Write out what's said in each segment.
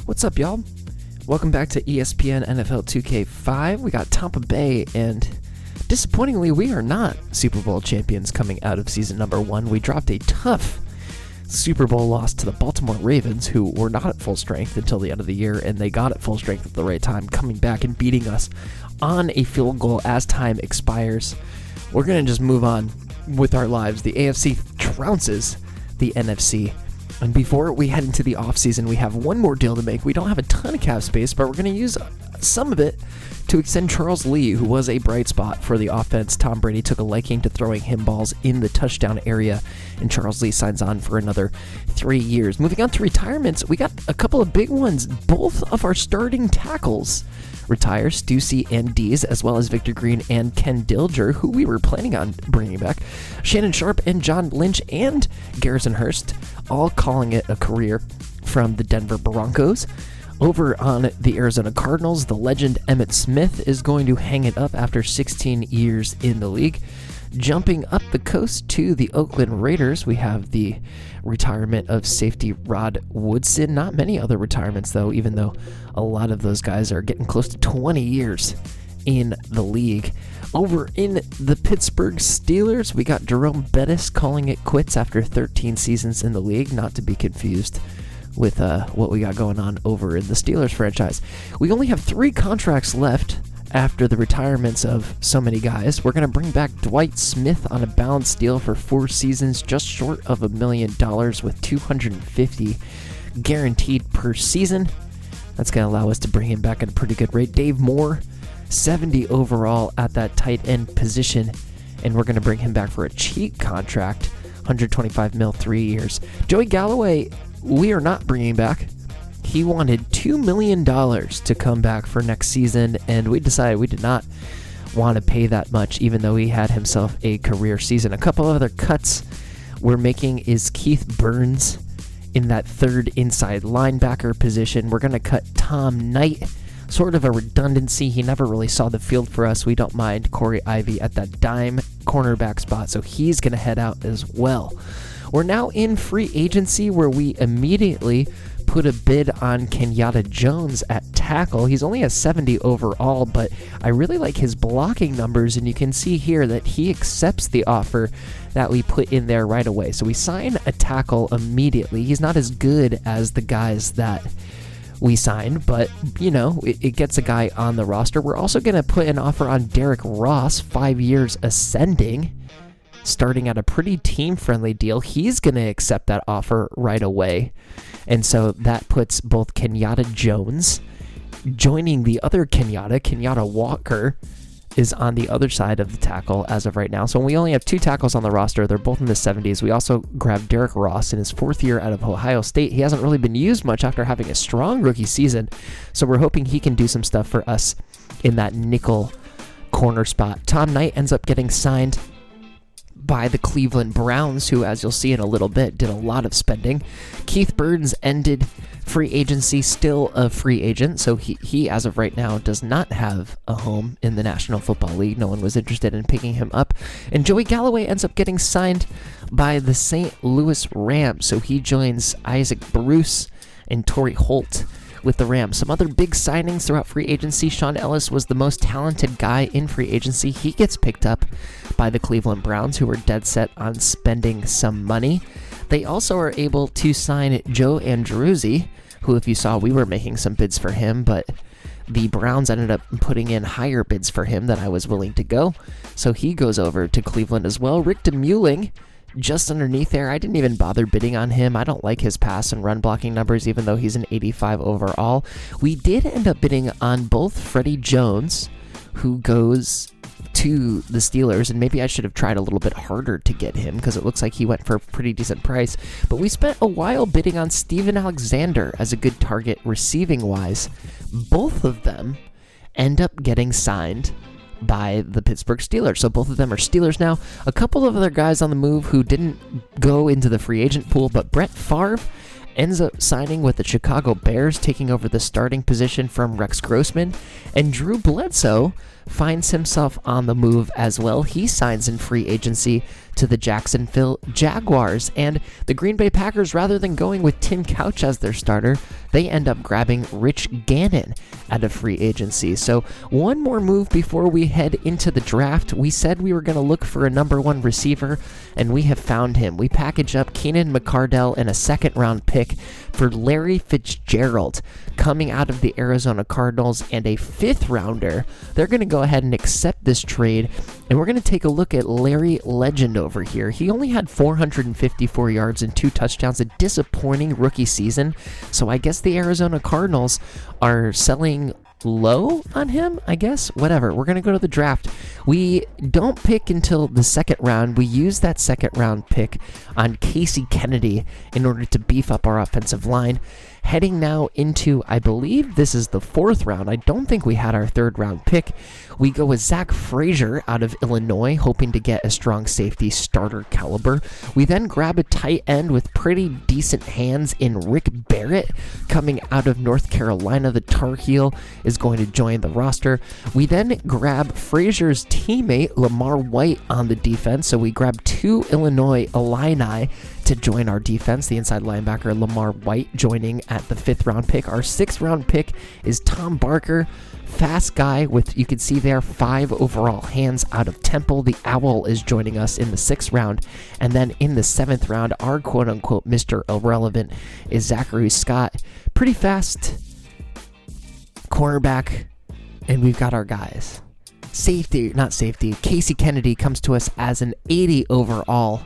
What's up, y'all? Welcome back to ESPN NFL 2K5. We got Tompa Bay, and disappointingly, we are not Super Bowl champions coming out of season number 1. We dropped a tough Super Bowl loss to the Baltimore Ravens, who were not at full strength until the end of the year, and they got at full strength at the right time, coming back and beating us on a field goal as time expires. We're going to just move on with our lives. The AFC trounces the NFC. And before we head into the offseason, we have one more deal to make. We don't have a ton of cap space, but we're going to use some of it to extend Charles Lee, who was a bright spot for the offense. Tom Brady took a liking to throwing him balls in the touchdown area, and Charles Lee signs on for another 3 years. Moving on to retirements, we got a couple of big ones. Both of our starting tackles retire, Stussy and Dees, as well as Victor Green and Ken Dilger, who we were planning on bringing back. Shannon Sharp and John Lynch and Garrison Hurst, all calling it a career from the Denver Broncos. Over on the Arizona Cardinals, the legend Emmitt Smith is going to hang it up after 16 years in the league. Jumping up the coast to the Oakland Raiders, we have the retirement of safety Rod Woodson. Not many other retirements, though, even though a lot of those guys are getting close to 20 years in the league. Over in the Pittsburgh Steelers, we got Jerome Bettis calling it quits after 13 seasons in the league, not to be confused with what we got going on over in the Steelers franchise. We only have 3 contracts left after the retirements of so many guys. We're going to bring back Dwight Smith on a balanced deal for 4 seasons, just short of $1 million, with $250 guaranteed per season. That's going to allow us to bring him back at a pretty good rate. Dave Moore, 70 overall at that tight end position, and we're going to bring him back for a cheap contract, $125 million, 3 years. Joey Galloway, we are not bringing back. He wanted $2 million to come back for next season, and we decided we did not want to pay that much, even though he had himself a career season. A couple of other cuts we're making is Keith Burns in that third inside linebacker position. We're going to cut Tom Knight, sort of a redundancy. He never really saw the field for us. We don't mind Corey Ivy at that dime cornerback spot, so he's going to head out as well. We're now in free agency, where we immediately put a bid on Kenyatta Jones at tackle. He's only a 70 overall, but I really like his blocking numbers, and you can see here that he accepts the offer that we put in there right away. So we sign a tackle immediately. He's not as good as the guys that we signed, but, you know, it gets a guy on the roster. We're also going to put an offer on Derek Ross, 5 years ascending, starting at a pretty team-friendly deal. He's going to accept that offer right away. And so that puts both Kenyatta Jones joining the other Kenyatta Walker is on the other side of the tackle as of right now. So we only have 2 tackles on the roster. They're both in the 70s. We also grabbed Derek Ross in his 4th year out of Ohio State. He hasn't really been used much after having a strong rookie season. So we're hoping he can do some stuff for us in that nickel corner spot. Tom Knight ends up getting signed by the Cleveland Browns, who, as you'll see in a little bit, did a lot of spending. Keith Burns ended free agency, still a free agent, so he as of right now does not have a home in the National Football League. No one was interested in picking him up. And Joey Galloway ends up getting signed by the St. Louis Rams, so he joins Isaac Bruce and Torrey Holt with the Rams. Some other big signings throughout free agency. Sean Ellis was the most talented guy in free agency. He gets picked up by the Cleveland Browns, who were dead set on spending some money. They also are able to sign Joe Andruzzi, who, if you saw, we were making some bids for him, but the Browns ended up putting in higher bids for him than I was willing to go. So he goes over to Cleveland as well. Rick DeMuling, just underneath there. I didn't even bother bidding on him. I don't like his pass and run blocking numbers, even though he's an 85 overall. We did end up bidding on both Freddie Jones, who goes to the Steelers, and maybe I should have tried a little bit harder to get him, because it looks like he went for a pretty decent price. But we spent a while bidding on Steven Alexander as a good target receiving-wise. Both of them end up getting signed by the Pittsburgh Steelers. So both of them are Steelers now. A couple of other guys on the move who didn't go into the free agent pool, but Brett Favre ends up signing with the Chicago Bears, taking over the starting position from Rex Grossman, and Drew Bledsoe finds himself on the move as well. He signs in free agency to the Jacksonville Jaguars, and the Green Bay Packers, rather than going with Tim Couch as their starter, they end up grabbing Rich Gannon out of free agency. So one more move before we head into the draft. We said we were going to look for a number one receiver, and we have found him. We package up Keenan McCardell and a second-round pick for Larry Fitzgerald, coming out of the Arizona Cardinals, and a fifth-rounder. They're going to go ahead and accept this trade, and we're going to take a look at Larry Legend over here. He only had 454 yards and 2 touchdowns, a disappointing rookie season, so I guess the Arizona Cardinals are selling low on him, I guess. Whatever. We're going to go to the draft. We don't pick until the second round. We use that second round pick on Casey Kennedy in order to beef up our offensive line. Heading now into, I believe this is the fourth round. I don't think we had our third round pick. We go with Zach Frazier out of Illinois, hoping to get a strong safety starter caliber. We then grab a tight end with pretty decent hands in Rick Barrett, coming out of North Carolina. The Tar Heel is going to join the roster. We then grab Frazier's teammate, Lamar White, on the defense. So we grab 2 Illinois Illini to join our defense. The inside linebacker, Lamar White, joining at the 5th round pick. Our 6th round pick is Tom Barker, fast guy with, you can see there, 5 overall hands out of Temple. The Owl is joining us in the 6th round. And then in the 7th round, our quote-unquote Mr. Irrelevant is Zachary Scott. Pretty fast cornerback, and we've got our guys. Casey Kennedy comes to us as an 80 overall,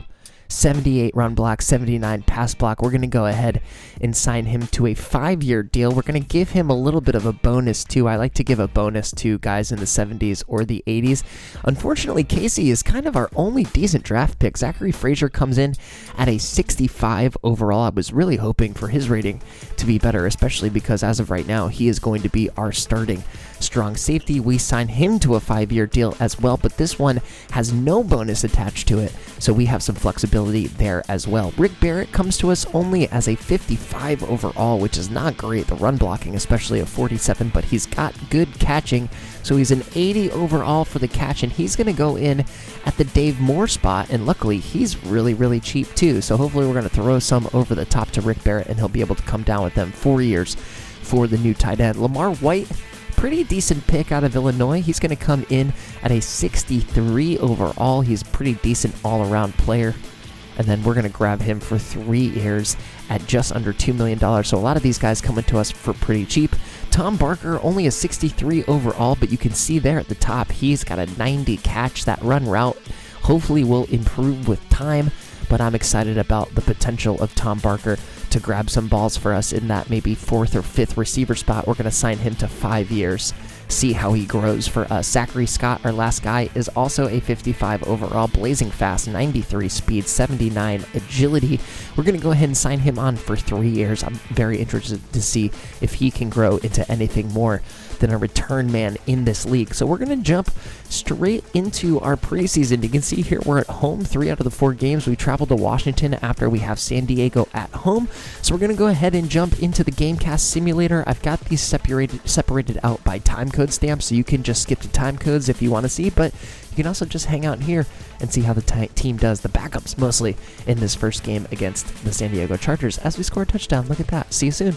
78 run block, 79 pass block. We're going to go ahead and sign him to a 5-year deal. We're going to give him a little bit of a bonus too. I like to give a bonus to guys in the 70s or the 80s. Unfortunately, Casey is kind of our only decent draft pick. Zachary Frazier comes in at a 65 overall. I was really hoping for his rating to be better, especially because as of right now, he is going to be our starting strong safety. We sign him to a 5-year deal as well, but this one has no bonus attached to it, so we have some flexibility there as well. Rick Barrett comes to us only as a 55 overall, which is not great. The run blocking, especially a 47, but he's got good catching, so he's an 80 overall for the catch, and he's going to go in at the Dave Moore spot, and luckily he's really, really cheap too, so hopefully we're going to throw some over the top to Rick Barrett, and he'll be able to come down with them 4 years for the new tight end. Lamar White, pretty decent pick out of Illinois. He's going to come in at a 63 overall. He's a pretty decent all-around player. And then we're going to grab him for 3 years at just under $2 million. So a lot of these guys coming to us for pretty cheap. Tom Barker, only a 63 overall, but you can see there at the top, he's got a 90 catch. That run route hopefully will improve with time, but I'm excited about the potential of Tom Barker to grab some balls for us in that maybe 4th or 5th receiver spot. We're going to sign him to 5 years, see how he grows for us. Zachary Scott, our last guy, is also a 55 overall, blazing fast, 93 speed, 79 agility. We're going to go ahead and sign him on for 3 years. I'm very interested to see if he can grow into anything more than a return man in this league. So we're going to jump straight into our preseason. You can see here we're at home 3 out of the 4 games. We traveled to Washington after we have San Diego at home. So we're going to go ahead and jump into the Gamecast Simulator. I've got these separated out by time code stamps, so you can just skip to time codes if you want to see, but you can also just hang out here and see how the team does, the backups mostly, in this first game against the San Diego Chargers as we score a touchdown. Look at that. See you soon.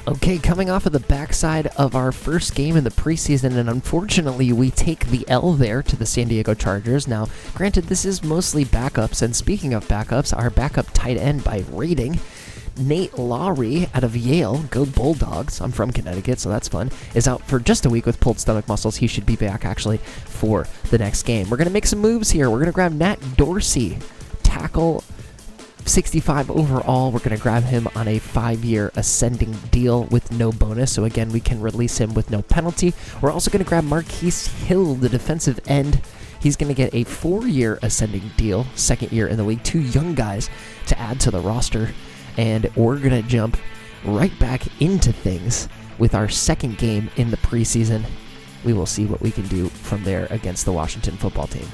Okay, coming off of the backside of our first game in the preseason, and unfortunately we take the L there to the San Diego Chargers. Now, granted, this is mostly backups, and speaking of backups, our backup tight end by rating, Nate Lowry out of Yale, go Bulldogs, I'm from Connecticut, so that's fun, is out for just a week with pulled stomach muscles. He should be back, actually, for the next game. We're going to make some moves here. We're going to grab Nat Dorsey, tackle 65 overall. We're going to grab him on a 5-year ascending deal with no bonus, so again, we can release him with no penalty. We're also going to grab Marquise Hill, the defensive end. He's going to get a 4-year ascending deal, 2nd year in the league. 2 young guys to add to the roster, and we're going to jump right back into things with our 2nd game in the preseason. We will see what we can do from there against the Washington football team.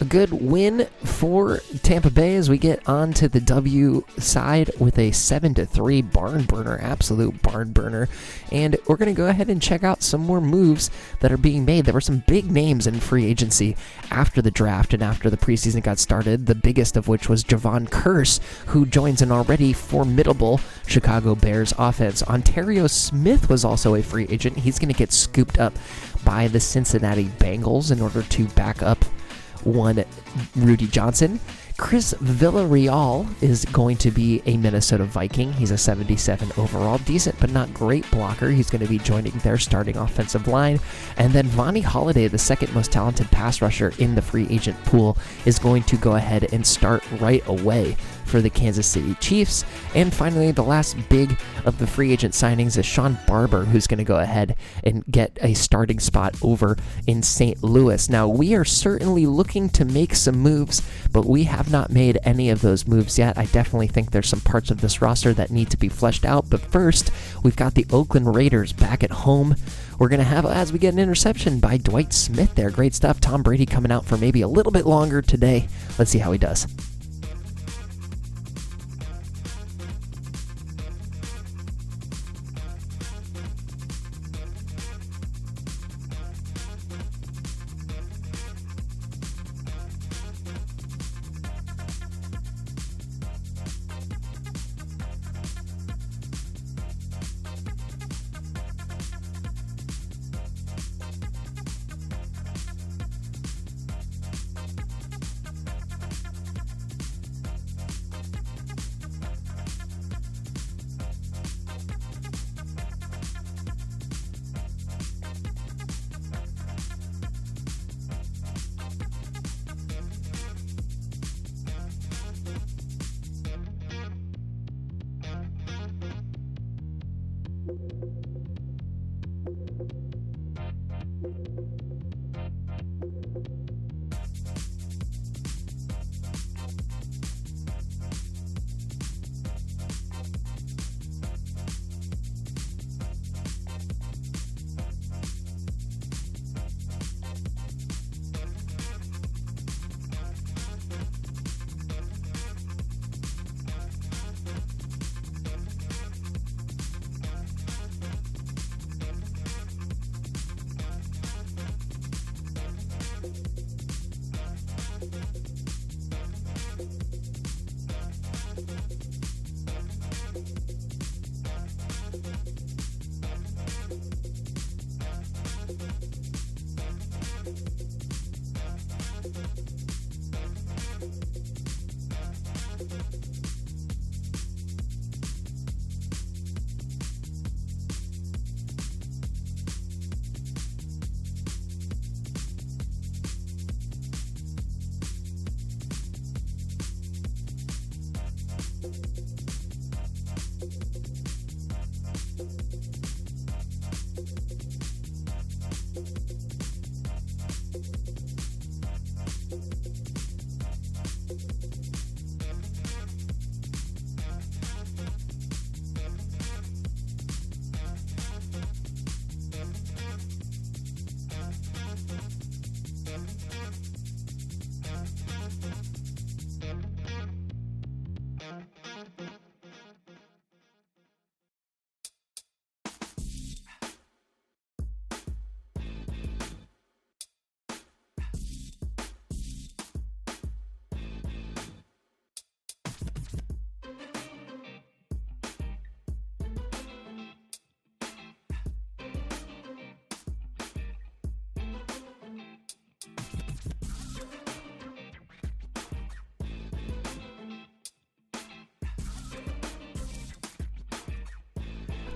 A good win for Tampa Bay as we get on to the W side with a 7-3 barn burner, absolute barn burner. And we're going to go ahead and check out some more moves that are being made. There were some big names in free agency after the draft and after the preseason got started, the biggest of which was Javon Curse, who joins an already formidable Chicago Bears offense. Ontario Smith was also a free agent. He's going to get scooped up by the Cincinnati Bengals in order to back up one Rudy Johnson. Chris Villarreal is going to be a Minnesota Viking. He's a 77 overall, decent but not great blocker. He's going to be joining their starting offensive line. And then Vonnie Holiday, the second most talented pass rusher in the free agent pool, is going to go ahead and start right away for the Kansas City Chiefs. And finally, the last big of the free agent signings is Sean Barber, who's going to go ahead and get a starting spot over in St. Louis. Now, we are certainly looking to make some moves, but we have not made any of those moves yet. I definitely think there's some parts of this roster that need to be fleshed out. But first, we've got the Oakland Raiders back at home. We're going to have, as we get an interception by Dwight Smith there. Great stuff. Tom Brady coming out for maybe a little bit longer today. Let's see how he does.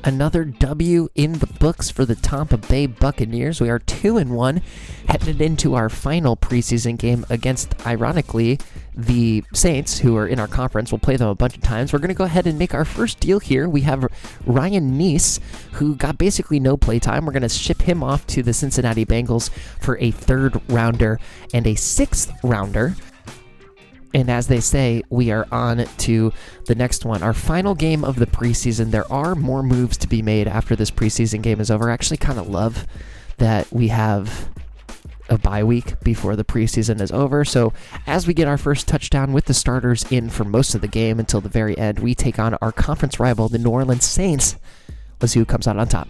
Another W in the books for the Tompa Bay Buccaneers. We are 2-1, headed into our final preseason game against, ironically, the Saints, who are in our conference. We'll play them a bunch of times. We're going to go ahead and make our first deal here. We have Ryan Neese, who got basically no playtime. We're going to ship him off to the Cincinnati Bengals for a 3rd rounder and a 6th rounder. And as they say, we are on to the next one. Our final game of the preseason. There are more moves to be made after this preseason game is over. I actually kind of love that we have a bye week before the preseason is over. So as we get our first touchdown with the starters in for most of the game until the very end, we take on our conference rival, the New Orleans Saints. Let's see who comes out on top.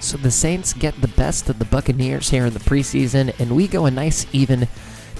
So the Saints get the best of the Buccaneers here in the preseason, and we go a nice even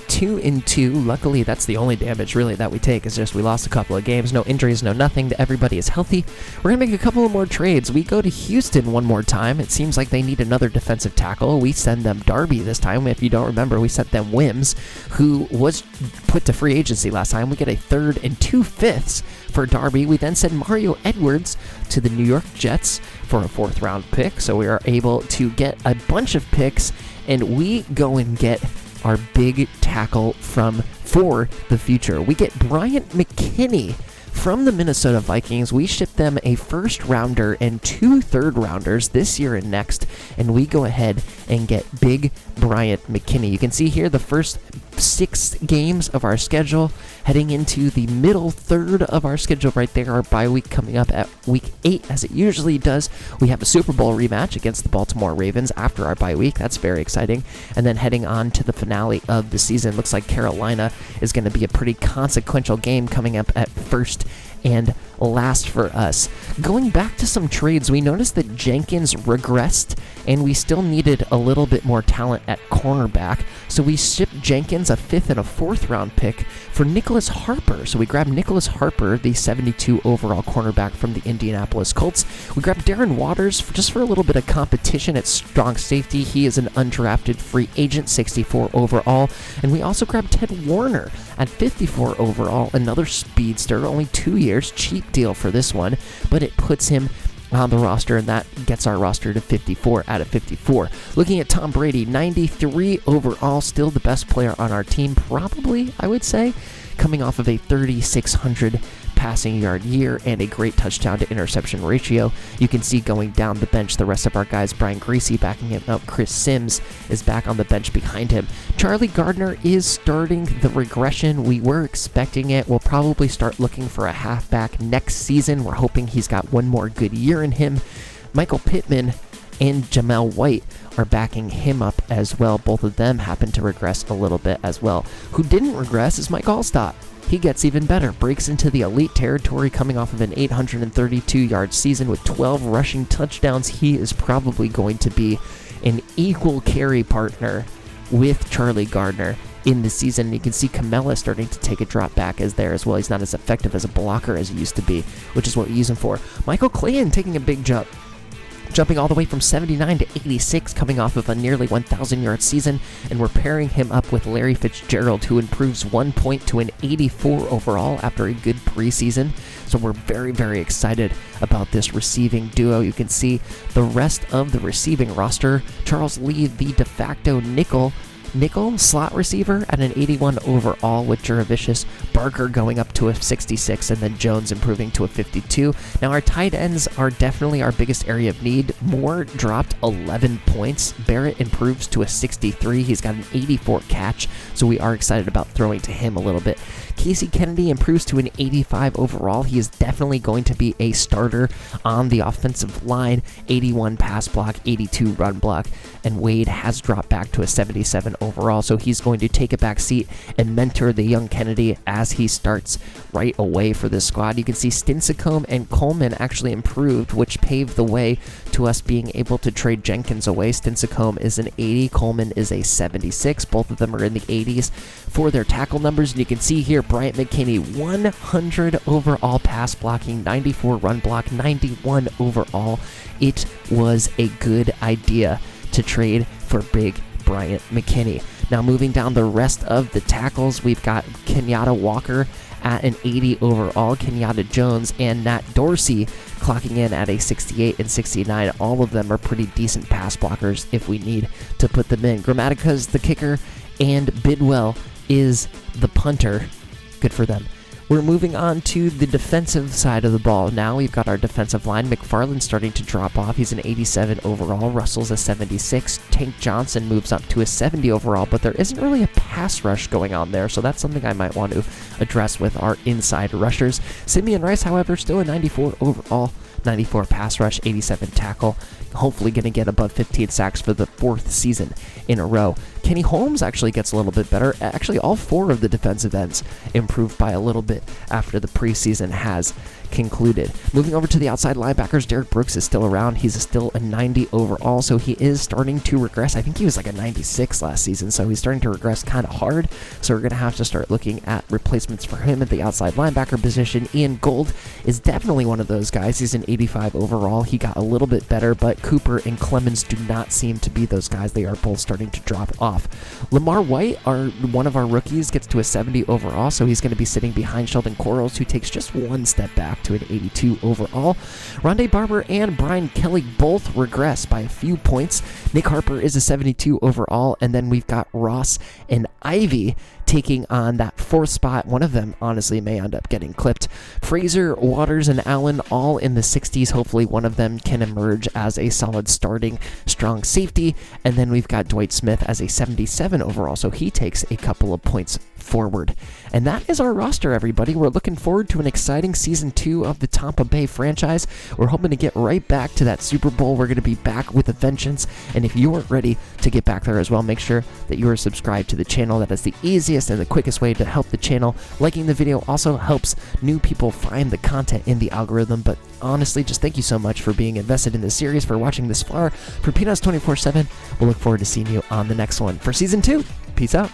2-2. Luckily, that's the only damage really that we take, is just we lost a couple of games. No injuries, no nothing. Everybody is healthy. We're going to make a couple of more trades. We go to Houston one more time. It seems like they need another defensive tackle. We send them Darby this time. If you don't remember, we sent them Wims, who was put to free agency last time. We get a 3rd and 2/5 for Darby. We then send Mario Edwards to the New York Jets for a 4th round pick. So we are able to get a bunch of picks, and we go and get our big tackle for the future. We get Bryant McKinnie from the Minnesota Vikings. We ship them a 1st rounder and 2 3rd rounders this year and next, and we go ahead and get big Bryant McKinnie. You can see here the first 6 games of our schedule, heading into the middle 3rd of our schedule right there. Our bye week coming up at week 8, as it usually does. We have a Super Bowl rematch against the Baltimore Ravens after our bye week. That's very exciting. And then heading on to the finale of the season, looks like Carolina is going to be a pretty consequential game coming up at 1st and last for us. Going back to some trades, we noticed that Jenkins regressed, and we still needed a little bit more talent at cornerback. So we shipped Jenkins a 5th and a 4th round pick for Nicholas Harper. So we grabbed Nicholas Harper, the 72 overall cornerback from the Indianapolis Colts. We grabbed Darren Waters just for a little bit of competition at strong safety. He is an undrafted free agent, 64 overall. And we also grabbed Ted Warner at 54 overall, another speedster, only 2 years, cheap deal for this one, but it puts him on the roster, and that gets our roster to 54 out of 54. Looking at Tom Brady, 93 overall, still the best player on our team, probably, I would say, coming off of a 3,600 passing yard year and a great touchdown to interception ratio. You can see going down the bench the rest of our guys. Brian Greasy backing him up. Chris Sims is back on the bench behind him. Charlie Gardner is starting the regression. We were expecting it. We'll probably start looking for a halfback next season. We're hoping he's got one more good year in him. Michael Pittman and Jamel White are backing him up as well. Both of them happen to regress a little bit as well. Who didn't regress is Mike Allstott. He gets even better, breaks into the elite territory coming off of an 832-yard season with 12 rushing touchdowns. He is probably going to be an equal carry partner with Charlie Gardner in the season. You can see Kamela starting to take a drop back as there as well. He's not as effective as a blocker as he used to be, which is what we use him for. Michael Clayton taking a big jump, jumping all the way from 79 to 86, coming off of a nearly 1,000-yard season, and we're pairing him up with Larry Fitzgerald, who improves 1 point to an 84 overall after a good preseason. So we're very, very excited about this receiving duo. You can see the rest of the receiving roster. Charles Lee, the de facto nickel slot receiver at an 81 overall, with Juravicious, Barker going up to a 66, and then Jones improving to a 52. Now our tight ends are definitely our biggest area of need. Moore dropped 11 points. Barrett improves to a 63. He's got an 84 catch, so we are excited about throwing to him a little bit. Casey Kennedy improves to an 85 overall. He is definitely going to be a starter on the offensive line. 81 pass block, 82 run block, and Wade has dropped back to a 77 overall, so he's going to take a back seat and mentor the young Kennedy as he starts right away for this squad. You can see Stinsacombe and Coleman actually improved, which paved the way to us being able to trade Jenkins away. Stinsacombe is an 80, Coleman is a 76. Both of them are in the 80s for their tackle numbers, and you can see here Bryant McKinnie, 100 overall pass blocking, 94 run block, 91 overall. It was a good idea to trade for big Bryant McKinnie. Now moving down the rest of the tackles, we've got Kenyatta Walker at an 80 overall, Kenyatta Jones and Nat Dorsey clocking in at a 68 and 69. All of them are pretty decent pass blockers if we need to put them in. Grammatica's the kicker, and Bidwell is the punter. Good for them. We're moving on to the defensive side of the ball. Now we've got our defensive line. McFarland starting to drop off. He's an 87 overall. Russell's a 76. Tank Johnson moves up to a 70 overall, but there isn't really a pass rush going on there, so that's something I might want to address with our inside rushers. Simeon Rice, however, still a 94 overall. 94 pass rush, 87 tackle. Hopefully going to get above 15 sacks for the 4th season in a row. Kenny Holmes actually gets a little bit better. Actually, all 4 of the defensive ends improved by a little bit after the preseason has concluded. Moving over to the outside linebackers, Derek Brooks is still around. He's still a 90 overall, so he is starting to regress. I think he was like a 96 last season, so he's starting to regress kind of hard. So we're going to have to start looking at replacements for him at the outside linebacker position. Ian Gold is definitely one of those guys. He's an 85 overall. He got a little bit better, but Cooper and Clemens do not seem to be those guys. They are both starting to drop off. Lamar White, one of our rookies, gets to a 70 overall, so he's going to be sitting behind Sheldon Quarles, who takes just one step back to an 82 overall. Rondé Barber and Brian Kelly both regress by a few points. Nick Harper is a 72 overall, and then we've got Ross and Ivy taking on that 4th spot. One of them honestly may end up getting clipped. Fraser, Waters, and Allen all in the 60s. Hopefully one of them can emerge as a solid starting strong safety. And then we've got Dwight Smith as a 77 overall, so he takes a couple of points forward. And that is our roster, everybody. We're looking forward to an exciting season 2 of the Tompa Bay franchise. We're hoping to get right back to that Super Bowl. We're going to be back with a vengeance. And if you are ready to get back there as well, make sure that you are subscribed to the channel. That is the easiest and the quickest way to help the channel. Liking the video also helps new people find the content in the algorithm. But honestly, just thank you so much for being invested in this series, for watching this far. For Peanuts 24/7, we'll look forward to seeing you on the next one for season 2. Peace out.